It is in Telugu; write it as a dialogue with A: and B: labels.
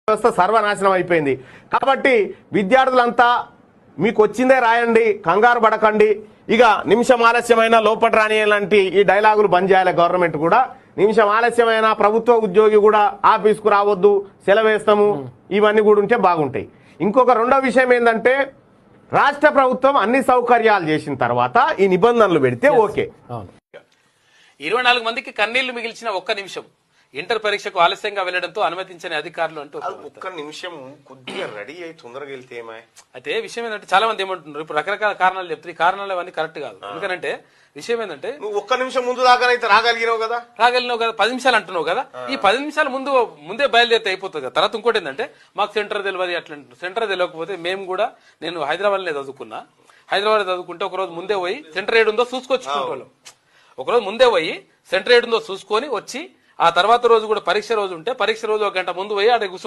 A: వ్యవస్థ సర్వనాశనం అయిపోయింది. కాబట్టి విద్యార్థులంతా మీకు వచ్చిందే రాయండి, కంగారు పడకండి, ఇక నిమిషం ఆలస్యమైన లోపట రాని లాంటి ఈ డైలాగులు బంద్ చేయాలి. గవర్నమెంట్ కూడా నిమిషం ఆలస్యమైన ప్రభుత్వ ఉద్యోగి కూడా ఆఫీస్కు రావద్దు, సెలవేస్తాము, ఇవన్నీ కూడా ఉంటే బాగుంటాయి. ఇంకొక రెండో విషయం ఏంటంటే రాష్ట్ర ప్రభుత్వం అన్ని సౌకర్యాలు చేసిన తర్వాత ఈ నిబంధనలు పెడితే ఓకే.
B: 24 మందికి కన్నీళ్లు మిగిల్చిన ఒక్క నిమిషం ఇంటర్ పరీక్షకు ఆలస్యంగా వెళ్లడంతో అనుమతించని అధికారులు అంటూ
A: ఒక్క నిమిషం కొద్దిగా రెడీ అయి తొందరగా వెళ్తే
B: అయితే విషయం ఏంటంటే చాలా మంది ఏమంటున్నారు, ఇప్పుడు రకరకాల కారణాలు చెప్తారు. ఈ కారణాలు అవన్నీ కరెక్ట్ కాదు. ఎందుకంటే విషయం ఏంటంటే
A: నువ్వు ఒక్క నిమిషం ముందు దాకా అయితే రాగలిగినావు కదా
B: 10 నిమిషాలు అంటున్నావు కదా, ఈ 10 నిమిషాలు ముందే బయలుదేరితే అయిపోతుంది కదా. తర్వాత ఇంకోటి ఏంటంటే మాకు సెంటర్ తెలియదు, అట్లా సెంటర్ తెలియకపోతే మేము కూడా, నేను హైదరాబాద్ లో చదువుకున్నా, హైదరాబాద్ చదువుకుంటే ఒకరోజు ముందే పోయి సెంటర్ ఏడుందో చూసుకొచ్చుకుంటాం. ఒకరోజు ముందే పోయి సెంటర్ ఏడుందో చూసుకొని వచ్చి ఆ తర్వాత రోజు కూడా పరీక్ష రోజు ఉంటే పరీక్ష రోజు 1 గంట ముందు పోయి అక్కడ